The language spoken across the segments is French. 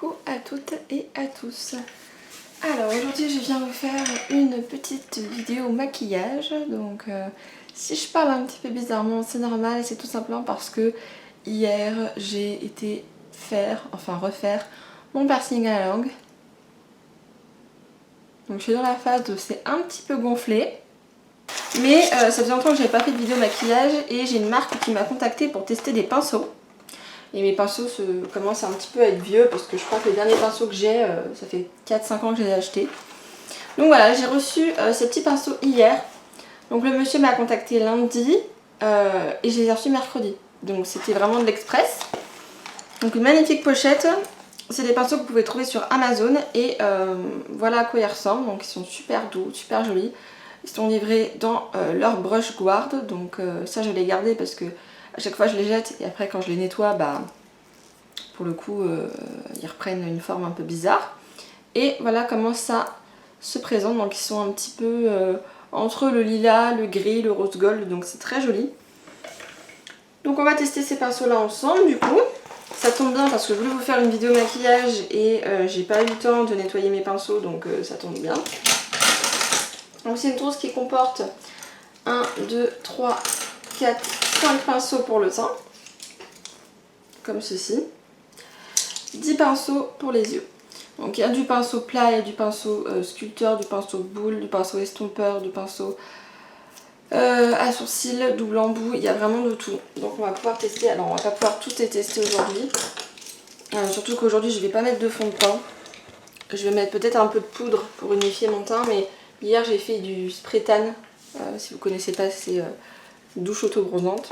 Coucou à toutes et à tous. Alors aujourd'hui je viens vous faire une petite vidéo maquillage. Donc si je parle un petit peu bizarrement c'est normal, c'est tout simplement parce que hier j'ai été refaire mon piercing à la langue. Donc je suis dans la phase où c'est un petit peu gonflé. Mais ça faisait longtemps que j'avais pas fait de vidéo maquillage et j'ai une marque qui m'a contactée pour tester des pinceaux. Et mes pinceaux commencent un petit peu à être vieux parce que je crois que les derniers pinceaux que j'ai, ça fait 4-5 ans que je les ai achetés. Donc voilà, j'ai reçu ces petits pinceaux hier. Donc le monsieur m'a contacté lundi et je les ai reçus mercredi. Donc c'était vraiment de l'express. Donc une magnifique pochette. C'est des pinceaux que vous pouvez trouver sur Amazon et voilà à quoi ils ressemblent. Donc ils sont super doux, super jolis. Ils sont livrés dans leur brush guard. Donc ça je vais les garder parce que à chaque fois je les jette et après quand je les nettoie, pour le coup ils reprennent une forme un peu bizarre. Et voilà comment ça se présente. Donc ils sont un petit peu entre le lilas, le gris, le rose gold. Donc c'est très joli. Donc on va tester ces pinceaux là ensemble du coup. Ça tombe bien parce que je voulais vous faire une vidéo maquillage et j'ai pas eu le temps de nettoyer mes pinceaux, donc ça tombe bien. Donc c'est une trousse qui comporte 1, 2, 3, 4, 5 pinceaux pour le teint. Comme ceci. 10 pinceaux pour les yeux. Donc il y a du pinceau plat, il y a du pinceau sculpteur, du pinceau boule, du pinceau estompeur, du pinceau à sourcils, double embout, il y a vraiment de tout. Donc on va pouvoir tester, alors on va pas pouvoir tout les tester aujourd'hui. Surtout qu'aujourd'hui je vais pas mettre de fond de teint. Je vais mettre peut-être un peu de poudre pour unifier mon teint, mais hier j'ai fait du spray tan. Si vous connaissez pas, c'est douche auto-bronzante.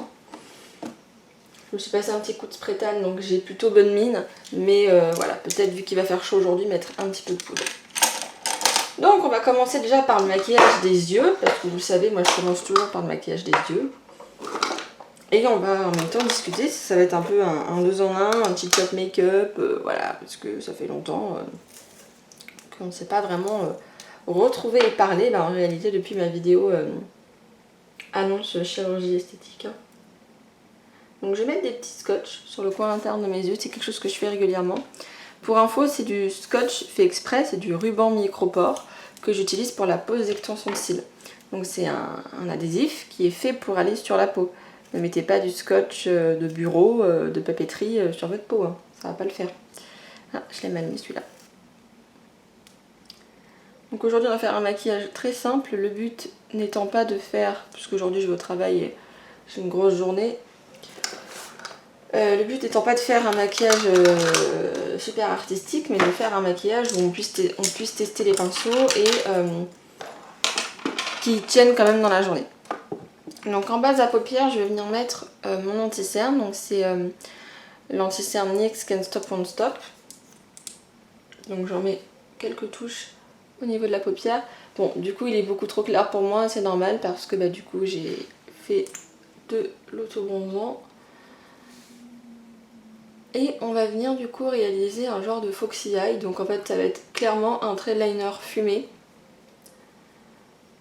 Je me suis passé un petit coup de spray tan, donc j'ai plutôt bonne mine. Mais voilà, peut-être vu qu'il va faire chaud aujourd'hui, mettre un petit peu de poudre. Donc on va commencer déjà par le maquillage des yeux, parce que vous le savez, moi je commence toujours par le maquillage des yeux. Et on va en même temps discuter, ça va être un peu un 2 en 1, un petit top make-up, voilà, parce que ça fait longtemps qu'on ne s'est pas vraiment retrouvé et parlé, en réalité depuis ma vidéo annonce chirurgie esthétique. Donc je vais mettre des petits scotch sur le coin interne de mes yeux, c'est quelque chose que je fais régulièrement. Pour info, c'est du scotch fait exprès, c'est du ruban micropore que j'utilise pour la pose d'extension de cils. Donc c'est un adhésif qui est fait pour aller sur la peau. Ne mettez pas du scotch de bureau, de papeterie sur votre peau, hein. Ça va pas le faire. Ah, je l'ai mal mis celui-là. Donc aujourd'hui on va faire un maquillage très simple, le but n'étant pas de faire, puisque aujourd'hui je vais au travail et j'ai une grosse journée, le but n'étant pas de faire un maquillage super artistique, mais de faire un maquillage où on puisse tester les pinceaux et qui tiennent quand même dans la journée. Donc en base à paupières, je vais venir mettre mon anti-cerne. Donc c'est l'anti-cerne NYX Can't Stop Won't Stop. Donc j'en mets quelques touches au niveau de la paupière. Bon, du coup il est beaucoup trop clair pour moi, c'est normal parce que du coup j'ai fait de l'auto-bronzant. Et on va venir du coup réaliser un genre de foxy eye. Donc en fait ça va être clairement un trait liner fumé.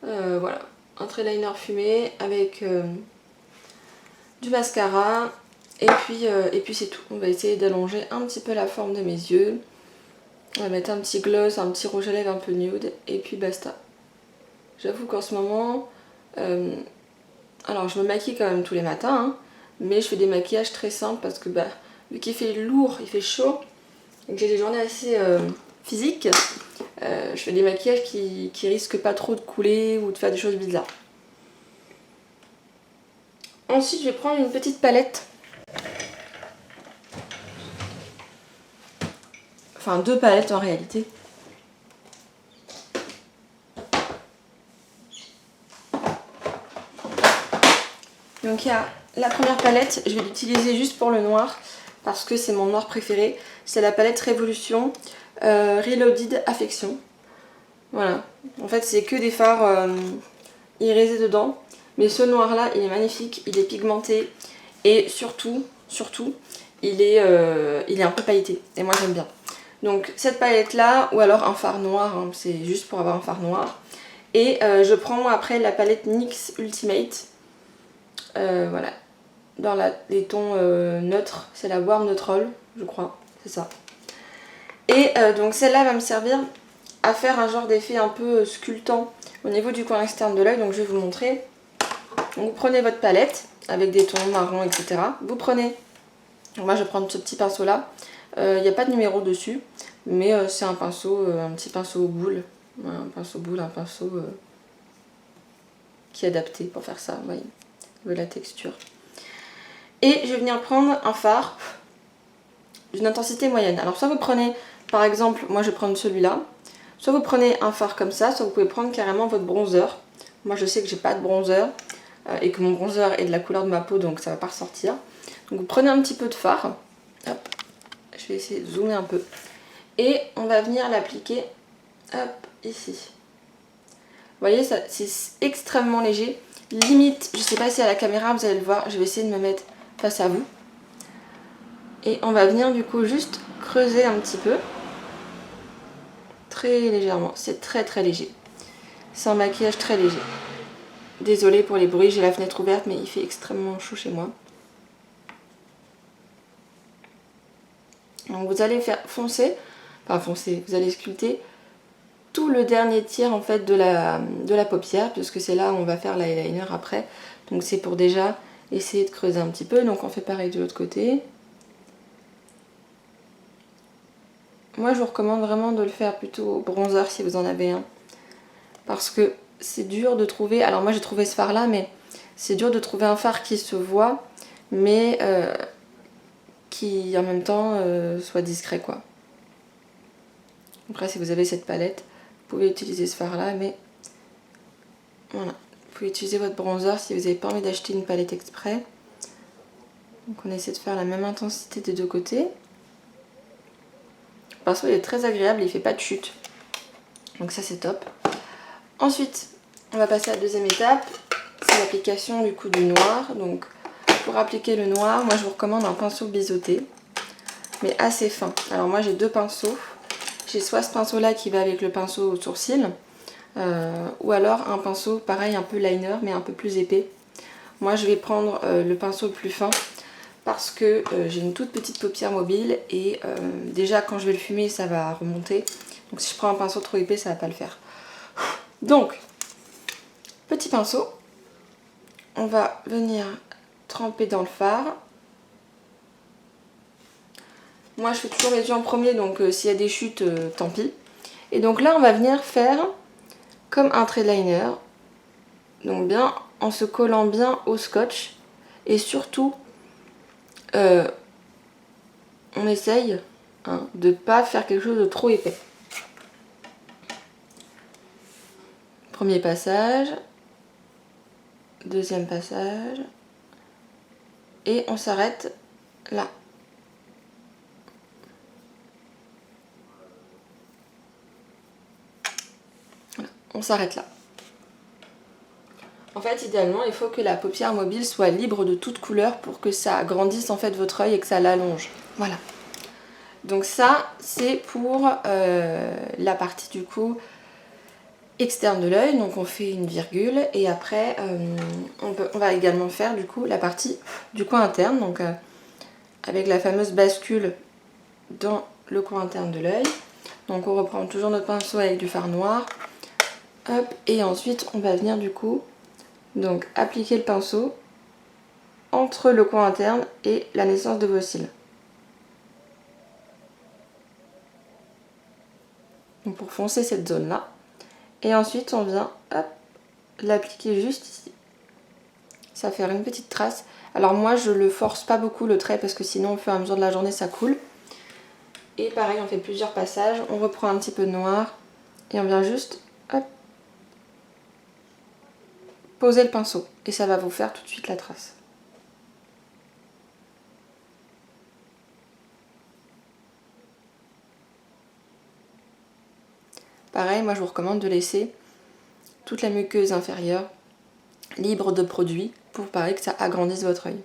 Voilà, un trait liner fumé avec du mascara. Et puis c'est tout. On va essayer d'allonger un petit peu la forme de mes yeux. On va mettre un petit gloss, un petit rouge à lèvres un peu nude. Et puis basta. J'avoue qu'en ce moment... alors je me maquille quand même tous les matins. Hein, mais je fais des maquillages très simples parce que vu qu'il fait lourd, il fait chaud. Et que j'ai des journées assez physiques. Je fais des maquillages qui risquent pas trop de couler ou de faire des choses bizarres. Ensuite je vais prendre une petite palette. Enfin 2 palettes en réalité. Donc il y a la première palette, je vais l'utiliser juste pour le noir parce que c'est mon noir préféré. C'est la palette Révolution Reloaded Affection. Voilà, en fait c'est que des fards irisés dedans. Mais ce noir là il est magnifique, il est pigmenté et surtout il est un peu pailleté et moi j'aime bien. Donc cette palette là ou alors un fard noir, hein, c'est juste pour avoir un fard noir. Et je prends moi après la palette NYX Ultimate. Voilà, dans les tons neutres, c'est la Warm Neutral, je crois, c'est ça. Et donc celle-là va me servir à faire un genre d'effet un peu sculptant au niveau du coin externe de l'œil. Donc je vais vous montrer. Donc vous prenez votre palette avec des tons marrons, etc. Vous prenez, moi je vais prendre ce petit pinceau là. Il n'y a pas de numéro dessus, mais c'est un pinceau, un petit pinceau boule. Un pinceau boule, un pinceau qui est adapté pour faire ça, vous voyez, de la texture. Et je vais venir prendre un fard d'une intensité moyenne. Alors soit vous prenez, par exemple, moi je vais prendre celui-là, soit vous prenez un fard comme ça, soit vous pouvez prendre carrément votre bronzer. Moi je sais que j'ai pas de bronzer et que mon bronzer est de la couleur de ma peau, donc ça va pas ressortir. Donc vous prenez un petit peu de fard, hop, je vais essayer de zoomer un peu, et on va venir l'appliquer, hop, ici. Vous voyez, c'est extrêmement léger, limite, je sais pas si à la caméra vous allez le voir, je vais essayer de me mettre face à vous. Et on va venir du coup juste creuser un petit peu, très légèrement, c'est très très léger. C'est un maquillage très léger. Désolée pour les bruits, j'ai la fenêtre ouverte mais il fait extrêmement chaud chez moi. Donc vous allez faire foncer, vous allez sculpter tout le dernier tiers en fait de la paupière, puisque c'est là où on va faire l'eyeliner après. Donc c'est pour déjà essayer de creuser un petit peu. Donc on fait pareil de l'autre côté. Moi je vous recommande vraiment de le faire plutôt au bronzer si vous en avez un. Parce que c'est dur de trouver, alors moi j'ai trouvé ce fard là, mais c'est dur de trouver un fard qui se voit, mais qui en même temps soit discret quoi. Après si vous avez cette palette, vous pouvez utiliser ce fard là, mais voilà. Vous pouvez utiliser votre bronzer si vous n'avez pas envie d'acheter une palette exprès. Donc on essaie de faire la même intensité des deux côtés. Le pinceau il est très agréable, il ne fait pas de chute. Donc ça c'est top. Ensuite, on va passer à la deuxième étape, c'est l'application du coup du noir. Donc pour appliquer le noir, moi je vous recommande un pinceau biseauté, mais assez fin. Alors moi j'ai deux pinceaux. J'ai soit ce pinceau là qui va avec le pinceau au sourcil, ou alors un pinceau pareil un peu liner mais un peu plus épais. Moi je vais prendre le pinceau le plus fin parce que j'ai une toute petite paupière mobile et déjà quand je vais le fumer ça va remonter. Donc si je prends un pinceau trop épais ça va pas le faire. Donc petit pinceau, on va venir tremper dans le fard. Moi je fais toujours les yeux en premier, donc s'il y a des chutes, tant pis. Et donc là on va venir faire comme un trait de liner, donc bien en se collant bien au scotch. Et surtout, on essaye de ne pas faire quelque chose de trop épais. Premier passage, deuxième passage, et on s'arrête là. Voilà, on s'arrête là. En fait, idéalement, il faut que la paupière mobile soit libre de toute couleur pour que ça agrandisse en fait votre œil et que ça l'allonge. Voilà. Donc ça, c'est pour la partie du coup externe de l'œil. Donc on fait une virgule et après on va également faire du coup la partie du coin interne. Donc avec la fameuse bascule dans le coin interne de l'œil. Donc on reprend toujours notre pinceau avec du fard noir. Hop, et ensuite on va venir du coup donc appliquer le pinceau entre le coin interne et la naissance de vos cils. Donc pour foncer cette zone là. Et ensuite on vient l'appliquer juste ici. Ça va faire une petite trace. Alors moi je le force pas beaucoup le trait parce que sinon au fur et à mesure de la journée ça coule. Et pareil on fait plusieurs passages. On reprend un petit peu de noir et on vient juste poser le pinceau. Et ça va vous faire tout de suite la trace. Pareil, moi je vous recommande de laisser toute la muqueuse inférieure libre de produit pour pareil que ça agrandisse votre œil.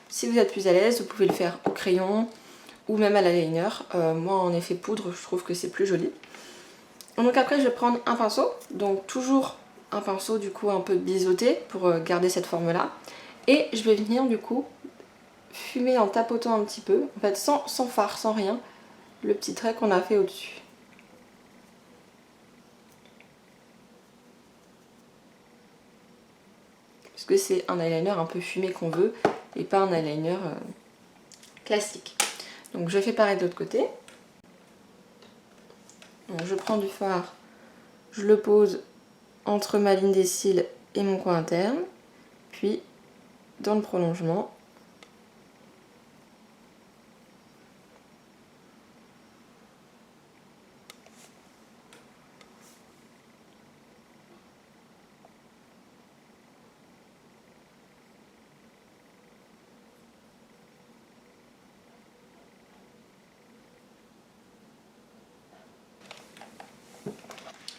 Si vous êtes plus à l'aise, vous pouvez le faire au crayon ou même à l'eyeliner. Moi en effet poudre, je trouve que c'est plus joli. Donc après je vais prendre un pinceau, donc toujours un pinceau du coup un peu biseauté pour garder cette forme là. Et je vais venir du coup fumer en tapotant un petit peu, en fait sans fard, sans rien, le petit trait qu'on a fait au-dessus. Parce que c'est un eyeliner un peu fumé qu'on veut et pas un eyeliner classique. Donc je fais pareil de l'autre côté. Donc je prends du fard, je le pose entre ma ligne des cils et mon coin interne, puis dans le prolongement.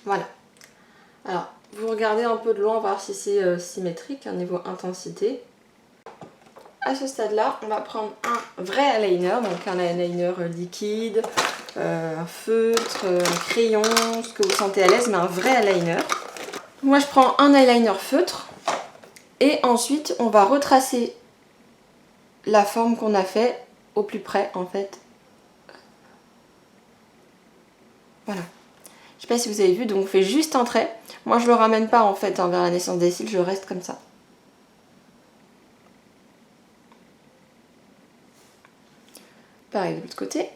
Voilà. Alors, vous regardez un peu de loin, voir si c'est symétrique, un niveau intensité. À ce stade-là, on va prendre un vrai eyeliner, donc un eyeliner liquide, un feutre, un crayon, ce que vous sentez à l'aise, mais un vrai eyeliner. Moi, je prends un eyeliner feutre et ensuite, on va retracer la forme qu'on a fait au plus près, en fait. Voilà. Je sais pas si vous avez vu, donc on fait juste un trait. Moi, je le ramène pas en fait vers la naissance des cils, je reste comme ça. Pareil de l'autre côté.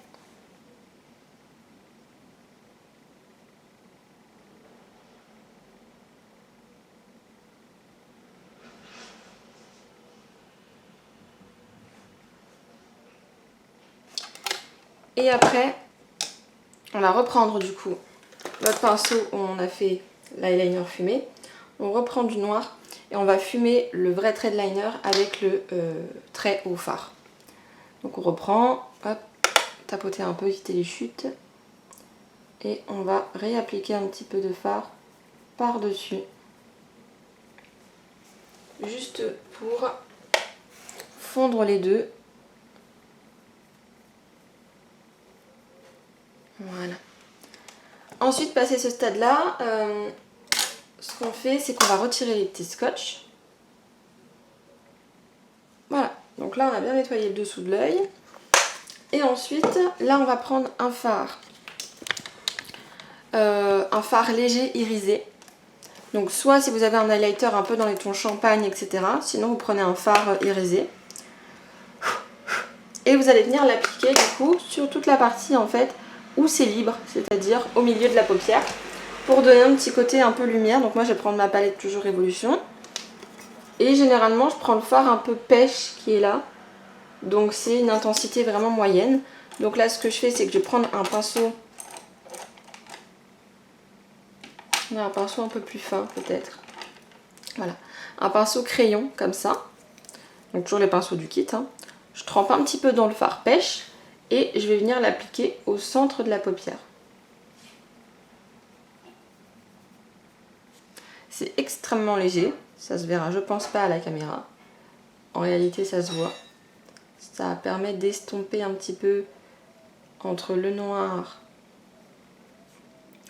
Et après, on va reprendre du coup notre pinceau où on a fait l'eyeliner fumé. On reprend du noir et on va fumer le vrai trait de liner avec le trait au fard. Donc on reprend, hop, tapoter un peu, éviter les chutes. Et on va réappliquer un petit peu de fard par-dessus. Juste pour fondre les deux. Voilà. Ensuite, passé ce stade-là, ce qu'on fait, c'est qu'on va retirer les petits scotch. Voilà. Donc là, on a bien nettoyé le dessous de l'œil. Et ensuite, là, on va prendre un fard léger irisé. Donc soit si vous avez un highlighter un peu dans les tons champagne, etc. Sinon, vous prenez un fard irisé. Et vous allez venir l'appliquer du coup sur toute la partie en fait où c'est libre, c'est-à-dire au milieu de la paupière, pour donner un petit côté un peu lumière. Donc moi je vais prendre ma palette toujours Révolution. Et généralement je prends le fard un peu pêche qui est là. Donc c'est une intensité vraiment moyenne. Donc là ce que je fais c'est que je vais prendre un pinceau. Un pinceau un peu plus fin peut-être. Voilà. Un pinceau crayon comme ça. Donc toujours les pinceaux du kit. Hein. Je trempe un petit peu dans le fard pêche. Et je vais venir l'appliquer au centre de la paupière. C'est extrêmement léger, ça se verra je pense pas à la caméra. En réalité ça se voit. Ça permet d'estomper un petit peu entre le noir,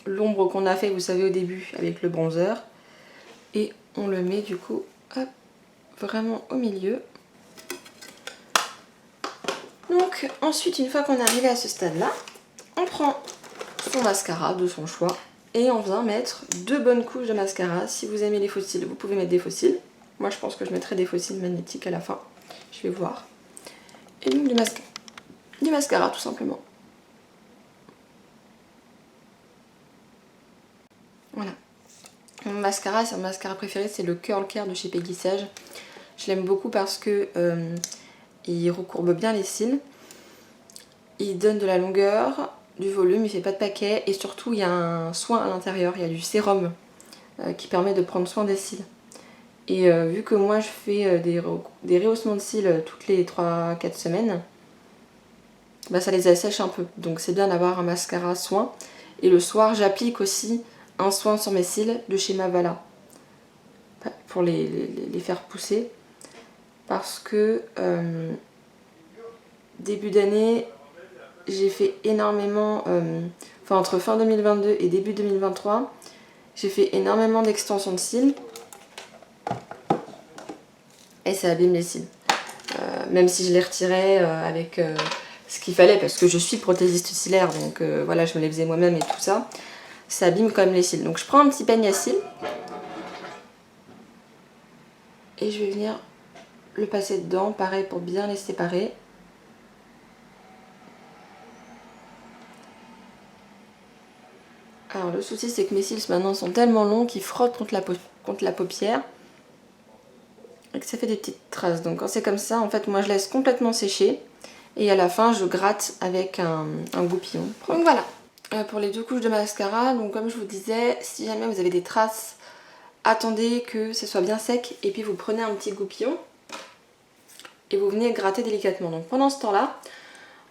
l'ombre qu'on a fait vous savez au début avec le bronzer. Et on le met du coup hop, vraiment au milieu. Donc ensuite une fois qu'on est arrivé à ce stade là, on prend son mascara de son choix et on vient mettre 2 bonnes couches de mascara. Si vous aimez les faux cils, vous pouvez mettre des faux cils. Moi je pense que je mettrai des faux cils magnétiques à la fin, je vais voir. Et donc du mascara tout simplement. Voilà. Mon mascara, c'est un mascara préféré, c'est le Curl Care de chez Peggy Sage. Je l'aime beaucoup parce que il recourbe bien les cils. Il donne de la longueur, du volume, il fait pas de paquet et surtout il y a un soin à l'intérieur, il y a du sérum qui permet de prendre soin des cils. Et vu que moi je fais des rehaussements de cils toutes les 3-4 semaines, bah, ça les assèche un peu. Donc c'est bien d'avoir un mascara soin. Et le soir j'applique aussi un soin sur mes cils de chez Mavala pour les faire pousser. Parce que début d'année, j'ai fait énormément, enfin entre fin 2022 et début 2023, J'ai fait énormément d'extensions de cils. Et ça abîme les cils. Même si je les retirais avec ce qu'il fallait, parce que je suis prothésiste cilaire, donc voilà, je me les faisais moi-même et tout ça. Ça abîme quand même les cils. Donc je prends un petit peigne à cils. Et je vais venir le passer dedans, pareil pour bien les séparer. Alors le souci c'est que mes cils maintenant sont tellement longs qu'ils frottent contre la paupière. Et que ça fait des petites traces. Donc quand c'est comme ça, en fait moi je laisse complètement sécher. Et à la fin je gratte avec un goupillon. Donc voilà. Pour les 2 couches de mascara, donc comme je vous disais, si jamais vous avez des traces, attendez que ce soit bien sec. Et puis vous prenez un petit goupillon. Et vous venez gratter délicatement. Donc pendant ce temps-là,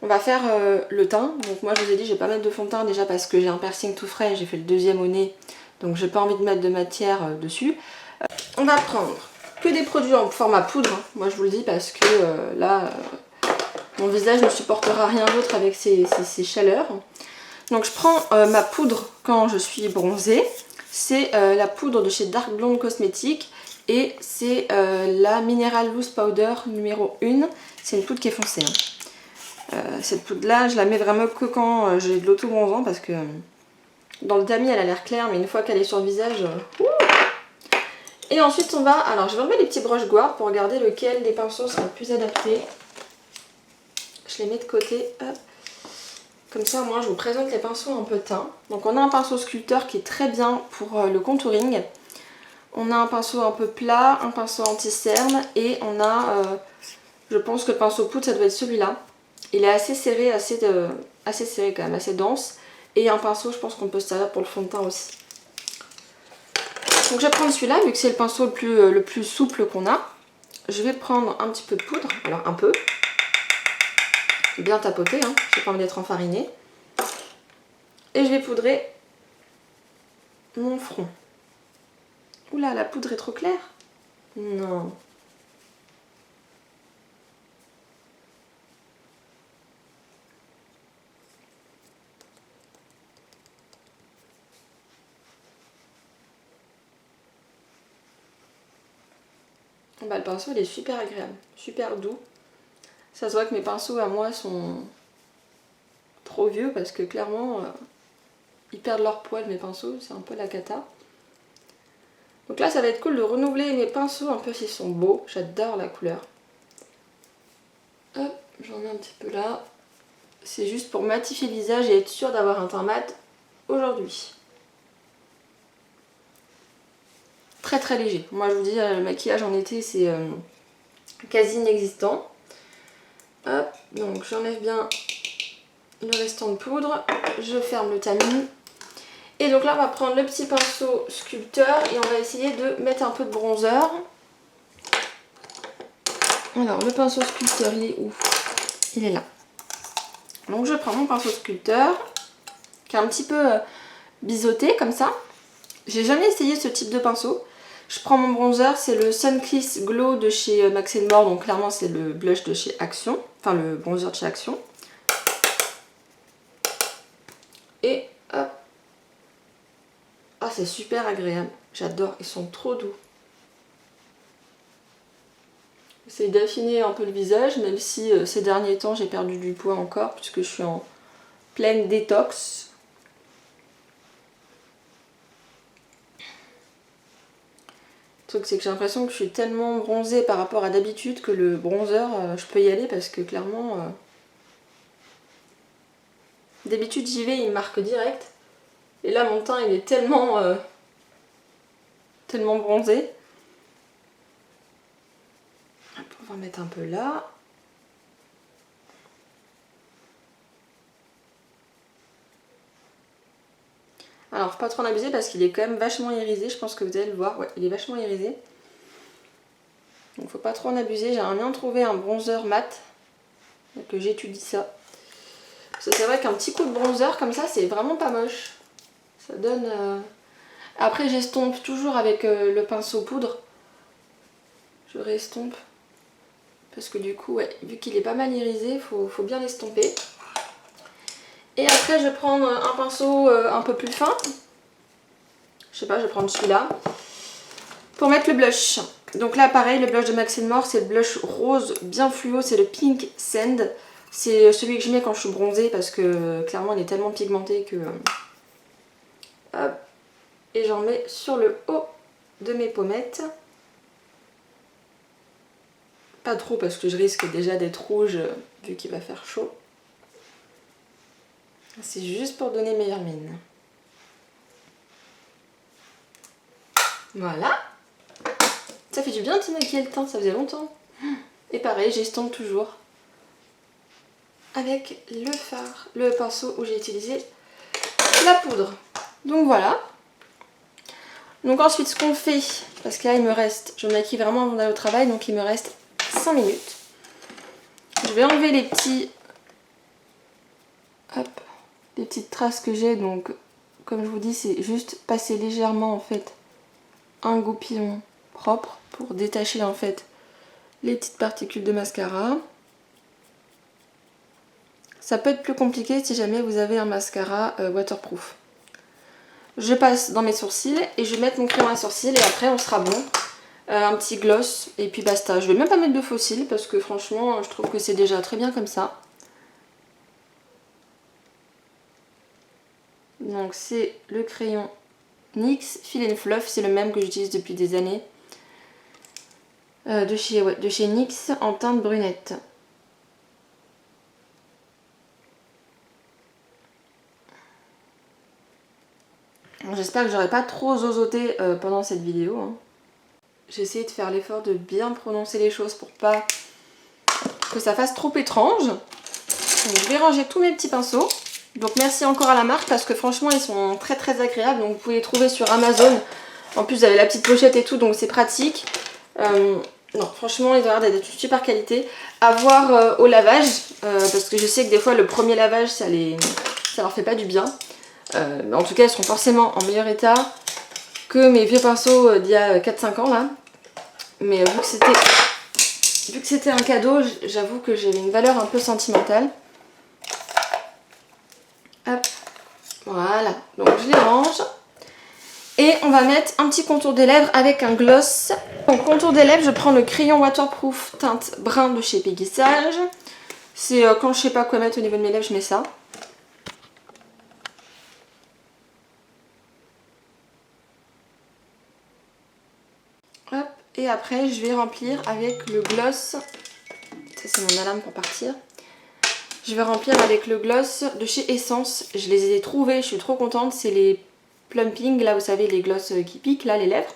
on va faire le teint. Donc moi je vous ai dit, je vais pas mettre de fond de teint déjà parce que j'ai un piercing tout frais, j'ai fait le 2e au nez. Donc j'ai pas envie de mettre de matière dessus. On va prendre que des produits en format poudre. Hein. Moi je vous le dis parce que là, mon visage ne supportera rien d'autre avec ces chaleurs. Donc je prends ma poudre quand je suis bronzée. C'est la poudre de chez Dark Blonde Cosmetics. Et c'est la Mineral Loose Powder numéro 1. C'est une poudre qui est foncée. Hein. Cette poudre là, je la mets vraiment que quand j'ai de l'auto-bronzant parce que dans le tamis elle a l'air claire, mais une fois qu'elle est sur le visage... Et ensuite on va... Alors je vais enlever les petits broches Guard pour regarder lequel des pinceaux sera le plus adapté. Je les mets de côté. Hop. Comme ça, moi je vous présente les pinceaux un peu teints. Donc on a un pinceau sculpteur qui est très bien pour le contouring. On a un pinceau un peu plat, un pinceau anti-cerne et on a, je pense que le pinceau poudre ça doit être celui-là. Il est assez serré, assez serré quand même, assez dense. Et un pinceau, je pense qu'on peut se servir pour le fond de teint aussi. Donc je vais prendre celui-là, vu que c'est le pinceau le plus souple qu'on a. Je vais prendre un petit peu de poudre, alors un peu. Bien tapoter, hein, j'ai pas envie d'être enfarinée. Et je vais poudrer mon front. Oula, la poudre est trop claire. Non. Bah, le pinceau il est super agréable, super doux. Ça se voit que mes pinceaux à moi sont trop vieux parce que clairement ils perdent leur poil mes pinceaux, c'est un peu la cata. Donc là ça va être cool de renouveler mes pinceaux un peu s'ils sont beaux, j'adore la couleur. Hop, j'en ai un petit peu là. C'est juste pour matifier le visage et être sûr d'avoir un teint mat aujourd'hui. Très très léger. Moi je vous dis, le maquillage en été c'est quasi inexistant. Hop, donc j'enlève bien le restant de poudre, je ferme le tamis. Et donc là on va prendre le petit pinceau sculpteur et on va essayer de mettre un peu de bronzer. Alors le pinceau sculpteur il est où? Il est là. Donc je prends mon pinceau sculpteur qui est un petit peu biseauté comme ça. J'ai jamais essayé ce type de pinceau. Je prends mon bronzer, c'est le Sun Kiss Glow de chez Max & More, donc clairement c'est le blush de chez Action, enfin le bronzer de chez Action. Et hop. Ah c'est super agréable, j'adore, ils sont trop doux. J'essaie d'affiner un peu le visage, même si ces derniers temps j'ai perdu du poids encore, puisque je suis en pleine détox. Le truc c'est que j'ai l'impression que je suis tellement bronzée par rapport à d'habitude que le bronzer, je peux y aller parce que clairement... D'habitude j'y vais, il me marque direct. Et là mon teint il est tellement bronzé. On va mettre un peu là. Alors faut pas trop en abuser parce qu'il est quand même vachement irisé, je pense que vous allez le voir, ouais, il est vachement irisé. Donc faut pas trop en abuser, j'aimerais bien trouver un bronzer mat, que j'étudie ça. Parce que c'est vrai qu'un petit coup de bronzer comme ça c'est vraiment pas moche. Ça donne... Après j'estompe toujours avec le pinceau poudre. Je restompe. Parce que du coup, ouais, vu qu'il est pas mal irisé, faut bien l'estomper. Et après je vais prendre un pinceau un peu plus fin. Je sais pas, je vais prendre celui-là. Pour mettre le blush. Donc là pareil, le blush de Max More, c'est le blush rose bien fluo, c'est le Pink Sand. C'est celui que je mets quand je suis bronzée parce que clairement il est tellement pigmenté que... Hop. Et j'en mets sur le haut de mes pommettes. Pas trop parce que je risque déjà d'être rouge vu qu'il va faire chaud. C'est juste pour donner meilleure mine. Voilà. Ça fait du bien de se maquiller le teint, ça faisait longtemps. Et pareil, j'estompe toujours avec le fard, le pinceau où j'ai utilisé la poudre. Donc voilà. Donc ensuite, ce qu'on fait, parce que là il me reste, je me maquille vraiment avant d'aller au travail, donc il me reste 5 minutes. Je vais enlever les petits, hop, les petites traces que j'ai. Donc comme je vous dis, c'est juste passer légèrement en fait un goupillon propre pour détacher en fait les petites particules de mascara. Ça peut être plus compliqué si jamais vous avez un mascara waterproof. Je passe dans mes sourcils et je vais mettre mon crayon à sourcils et après on sera bon. Un petit gloss et puis basta. Je vais même pas mettre de faux cils parce que franchement je trouve que c'est déjà très bien comme ça. Donc c'est le crayon NYX Fill and Fluff, c'est le même que j'utilise depuis des années. De chez NYX en teinte brunette. J'espère que j'aurai pas trop zozoté pendant cette vidéo. Hein. J'ai essayé de faire l'effort de bien prononcer les choses pour pas que ça fasse trop étrange. Donc, je vais ranger tous mes petits pinceaux. Donc merci encore à la marque parce que franchement ils sont très très agréables. Donc vous pouvez les trouver sur Amazon. En plus vous avez la petite pochette et tout, donc c'est pratique. Non, franchement ils ont l'air d'être de super qualité. À voir au lavage parce que je sais que des fois le premier lavage ça leur fait pas du bien. Mais en tout cas ils seront forcément en meilleur état que mes vieux pinceaux d'il y a 4-5 ans là. Mais vu que c'était un cadeau, j'avoue que j'avais une valeur un peu sentimentale. Hop, voilà, donc je les range. Et on va mettre un petit contour des lèvres avec un gloss. Donc contour des lèvres, je prends le crayon waterproof teinte brun de chez Peggy Sage. C'est quand je sais pas quoi mettre au niveau de mes lèvres, je mets ça. Hop, et après je vais remplir avec le gloss. Ça c'est mon alarme pour partir. Je vais remplir avec le gloss de chez Essence. Je les ai trouvés, je suis trop contente. C'est les plumping, là vous savez les gloss qui piquent, là les lèvres.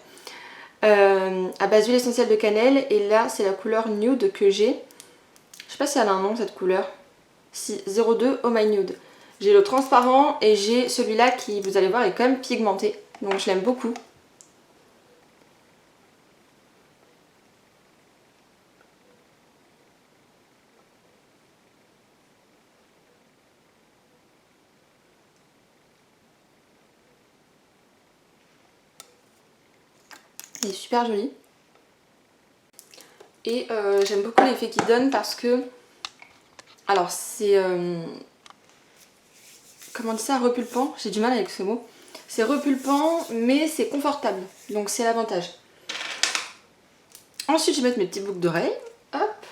À base d'huile essentielle de cannelle. Et là c'est la couleur nude que j'ai. Je sais pas si elle a un nom cette couleur. Si, 02 Oh My Nude. J'ai le transparent et j'ai celui-là qui, vous allez voir, est quand même pigmenté. Donc je l'aime beaucoup. Il est super joli. Et j'aime beaucoup l'effet qu'il donne parce que... Alors c'est... comment on dit ça? Repulpant. J'ai du mal avec ce mot. C'est repulpant mais c'est confortable. Donc c'est l'avantage. Ensuite je vais mettre mes petites boucles d'oreilles. Hop.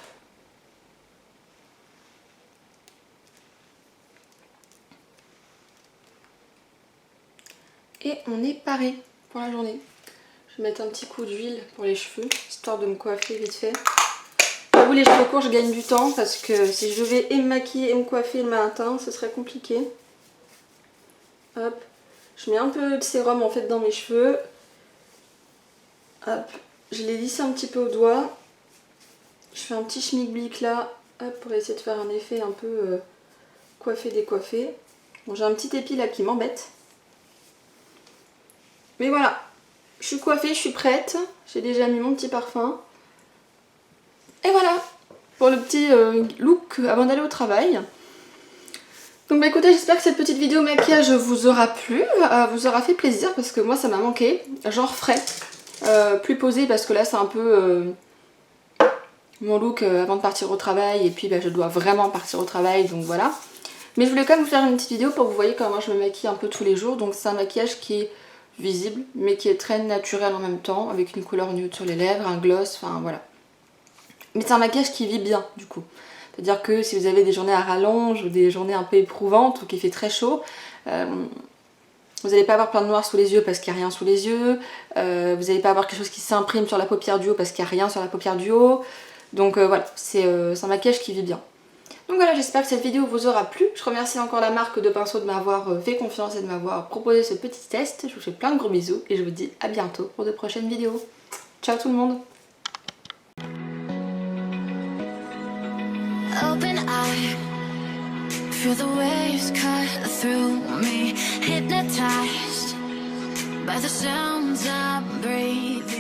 Et on est paré pour la journée. Je vais mettre un petit coup d'huile pour les cheveux, histoire de me coiffer vite fait. J'avoue les cheveux courts je gagne du temps parce que si je devais et me maquiller et me coiffer le matin, ce serait compliqué. Hop. Je mets un peu de sérum en fait dans mes cheveux. Hop. Je les lisse un petit peu au doigt. Je fais un petit schmilblick là, hop, pour essayer de faire un effet un peu coiffé décoiffé. Bon, j'ai un petit épi là qui m'embête. Mais voilà. Je suis coiffée, je suis prête. J'ai déjà mis mon petit parfum. Et voilà pour le petit look avant d'aller au travail. Donc bah écoutez, j'espère que cette petite vidéo maquillage vous aura plu, vous aura fait plaisir parce que moi ça m'a manqué. J'en referai plus posé parce que là c'est un peu mon look avant de partir au travail et puis bah, je dois vraiment partir au travail donc voilà. Mais je voulais quand même vous faire une petite vidéo pour que vous voyez comment je me maquille un peu tous les jours. Donc c'est un maquillage qui est visible, mais qui est très naturel en même temps, avec une couleur nude sur les lèvres, un gloss, enfin voilà. Mais c'est un maquillage qui vit bien du coup. C'est-à-dire que si vous avez des journées à rallonge ou des journées un peu éprouvantes ou qu'il fait très chaud, vous n'allez pas avoir plein de noir sous les yeux parce qu'il n'y a rien sous les yeux, vous n'allez pas avoir quelque chose qui s'imprime sur la paupière du haut parce qu'il n'y a rien sur la paupière du haut. Donc voilà, c'est un maquillage qui vit bien. Donc voilà, j'espère que cette vidéo vous aura plu. Je remercie encore la marque de pinceaux de m'avoir fait confiance et de m'avoir proposé ce petit test. Je vous fais plein de gros bisous et je vous dis à bientôt pour de prochaines vidéos. Ciao tout le monde! Open eye, feel the waves cut through me, hypnotized by the sounds I'm breathing.